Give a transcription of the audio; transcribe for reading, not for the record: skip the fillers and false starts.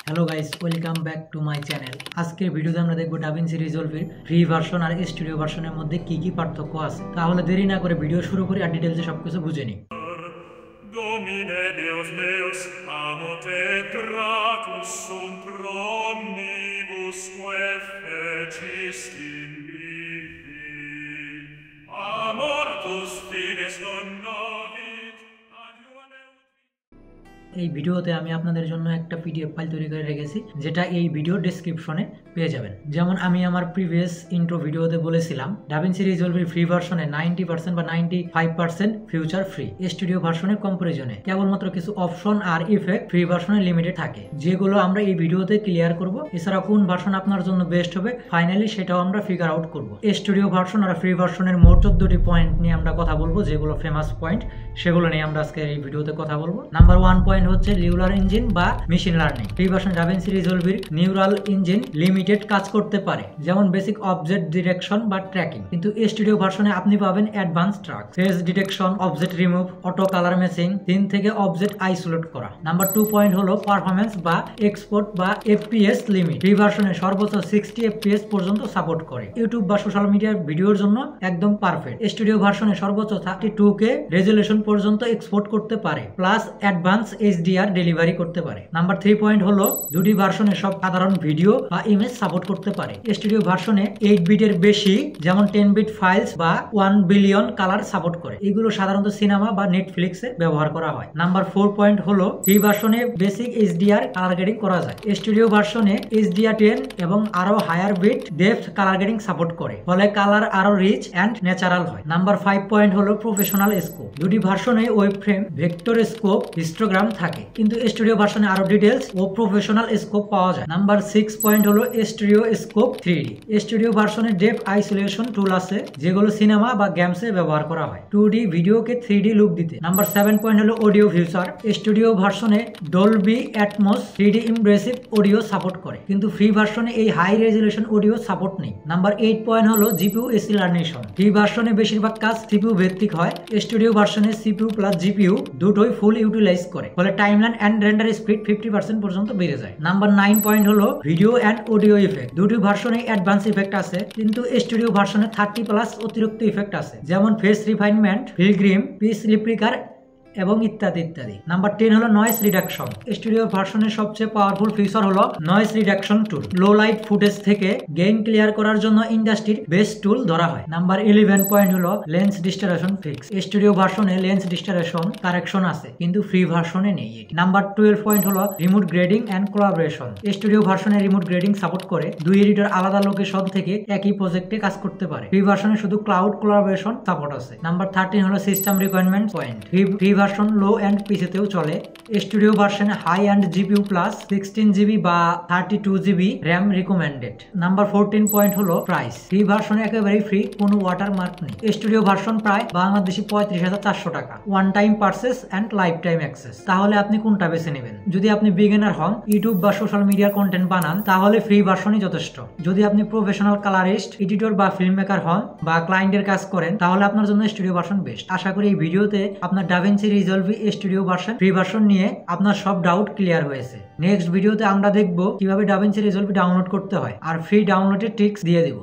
Hello guys, welcome back to my channel. আজকের ভিডিওতে আমরা দেখব ডাভিনসি রিজলভের ফ্রি ভার্সন আর স্টুডিও ভার্সনের মধ্যে কি কি পার্থক্য আছে। তাহলে দেরি না করে ভিডিও শুরু করি আর ডিটেইলসে সবকিছু বুঝে নিই। Domine Deus meus, amo te gratus sunt omnibus que fecisti mihi. Amortus fides non novit, adiuane. এই ভিডিওতে আমি আপনাদের জন্য একটা পিডিএফ ফাইল তৈরি করে রেখেছি, যেটা এই ভিডিও ডেসক্রিপশনে পেয়ে যাবেন। যেমন আমি আমার প্রিভিয়াস ইন্ট্রো ভিডিওতে বলেছিলাম, ডাভিনসি রিজলভের ফ্রি ভার্সনে 90% বা 95% ফিউচার ফ্রি। স্টুডিও ভার্সনের কম্পারিজনে কেবলমাত্র কিছু অপশন আর ইফেক্ট ফ্রি ভার্সনে লিমিটেড থাকে, যেগুলো আমরা এই ভিডিওতে ক্লিয়ার করব। এছাড়া কোন ভার্সন আপনার জন্য বেস্ট হবে ফাইনালি সেটাও আমরা ফিগার আউট করব। স্টুডিও ভার্সন আর ফ্রি ভার্সনের মোট 14টি পয়েন্ট নিয়ে আমরা কথা বলবো, যেগুলো ফেমাস পয়েন্ট, সেগুলো নিয়ে আমরা আজকে এই ভিডিওতে কথা বলবো। নাম্বার 1 পয়েন্ট হচ্ছে নিউরাল ইঞ্জিন বা machine learning. Free version DaVinci রিজলভের নিউরাল ইঞ্জিন লিমিটেড কাজ করতে পারে, যেমন বেসিক অবজেক্ট ডিরেকশন বা ট্র্যাকিং, কিন্তু স্টুডিও ভার্সনে আপনি পাবেন advance track, face detection, object remove, auto colour matching, scene থেকে অবজেক্ট আইসোলেট করা। নাম্বার 2 পয়েন্ট হলো পারফরম্যান্স বা এক্সপোর্ট বা এফপিএস লিমিট। ফ্রি ভার্সনে সর্বোচ্চ 60 এফপিএস পর্যন্ত সাপোর্ট করে, ইউটিউব বা সোশ্যাল মিডিয়ার ভিডিওর জন্য একদম পারফেক্ট। স্টুডিও ভার্সনে সর্বোচ্চ 32K রেজুলেশন পর্যন্ত এক্সপোর্ট করতে পারে, প্লাস অ্যাডভান্স এইচডিআর ডেলিভারি করতে পারে। নাম্বার 3 পয়েন্ট হলো দুটি ভার্সনে সব সাধারণ ভিডিও বা ইমেজ সাপোর্ট করতে পারে। স্টুডিও ভার্সনে 8 বিটের বেশি, যেমন 10 বিট ফাইলস বা 1 বিলিয়ন কালার সাপোর্ট করে। এগুলো সাধারণত সিনেমা বা নেটফ্লিক্সে ব্যবহার করা হয়। নাম্বার 4 পয়েন্ট হলো ফ্রি ভার্সনে বেসিক এইচডিআর কালার গ্রেডিং করা যায়। স্টুডিও ভার্সনে এইচডিআর10 এবং আরো higher bit depth colour grading support করে, ফলে কালার আরো রিচ এন্ড ন্যাচারাল হয়। নাম্বার 5 পয়েন্ট হলো প্রফেশনাল স্কোপ। দুটি ভার্সনে waveform, vector scope, histogram থাকে, কিন্তু স্টুডিও ভার্সনে আরো ডিটেইলস ও প্রফেশনাল স্কোপ পাওয়া যায়। নাম্বার 6 পয়েন্ট হলো স্টুডিও স্কোপ 3D। স্টুডিও ভার্সনে ডেপ আইসোলেশন টুল আছে, যেগুলো সিনেমা বা গেমসে ব্যবহার করা হয় 2D ভিডিওকে 3D লুক দিতে। নাম্বার 7 পয়েন্ট হলো অডিও ফিউচার। স্টুডিও ভার্সনে Dolby Atmos 3D impressive audio support করে, কিন্তু ফ্রি ভার্সনে এই হাই রেজুলেশন অডিও সাপোর্ট নেই। নাম্বার 8 পয়েন্ট হলো জিপিইউ এসিলারেশন। ফ্রি ভার্সনে বেশিরভাগ কাজ সিপিইউ ভিত্তিক হয়। স্টুডিও ভার্সনে সিপিইউ প্লাস জিপিইউ দুটোই ফুল ইউটিলাইজ করে, ফলে টাইমলাইন এন্ড রেন্ডার স্পিড 50% পর্যন্ত বেড়ে যায়। নাম্বার 9 পয়েন্ট হলো ভিডিও এন্ড অডিও ইফেক্ট। দুটি ভার্সনে অ্যাডভান্স ইফেক্ট আছে, কিন্তু স্টুডিও ভার্সনে 30+ অতিরিক্ত ইফেক্ট আছে, যেমন ফেস রিফাইনমেন্ট, ফিলগ্রিম, পিস রিপ্লিকার এবং ইত্যাদি ইত্যাদি। নাম্বার 10 হলো নয়েজ রিডাকশন। স্টুডিও ভার্সনের সবচেয়ে পাওয়ারফুল ফিচার হলো noise reduction tool. Low light footage থেকে গেইন ক্লিয়ার করার জন্য ইন্ডাস্ট্রির বেস্ট টুল ধরা হয়। নাম্বার 11 পয়েন্ট হলো লেন্স ডিস্টারেশন ফিক্স। স্টুডিও ভার্সনে লেন্স ডিস্টারেশন কারেকশন আছে, কিন্তু ফ্রি ভার্সনে নেই এটি। নাম্বার 12 পয়েন্ট হলো remote grading and collaboration. Studio ভার্সনে রিমোট গ্রেডিং সাপোর্ট করে, দুই এডিটর আলাদা লোকেশন থেকে একই প্রজেক্টে কাজ করতে পারে। ফ্রি ভার্সনে শুধু ক্লাউড কোলাবোরেশন সাপোর্ট আছে। নাম্বার 13 হলো system requirement point. Free version low end পিসিতেও চলে। Studio version high end GPU plus 16GB বা 32GB RAM recommended. Number 14 point হলো প্রাইস। ফ্রি ভার্সনে একেবারে ফ্রি, কোনো ওয়াটারমার্ক নেই। স্টুডিও ভার্সন প্রায় বাংলাদেশি 35,400 টাকা, one time purchase and life time access. তাহলে আপনি কোনটা বেছে নেবেন? যদি আপনি বিগিনার হন, ইউটিউব বা সোশ্যাল মিডিয়ার কন্টেন্ট বানান, তাহলে ফ্রি ভার্সনই যথেষ্ট। যদি আপনি প্রফেশনাল কালারিস্ট, এডিটর বা ফিল্ম মেকার হন বা ক্লায়েন্টের কাজ করেন, তাহলে আপনার জন্য স্টুডিও ভার্সন বেস্ট। আশা করি এই ভিডিওতে আপনার DaVinci Resolve studio version, free version নিয়ে আপনার সব ডাউট ক্লিয়ার হয়েছে। নেক্সট ভিডিওতে আমরা দেখব কিভাবে ডাভিনসি রিজলভ ডাউনলোড করতে হয় আর ফ্রি ডাউনলোডের ট্রিক্স দিয়ে দেব।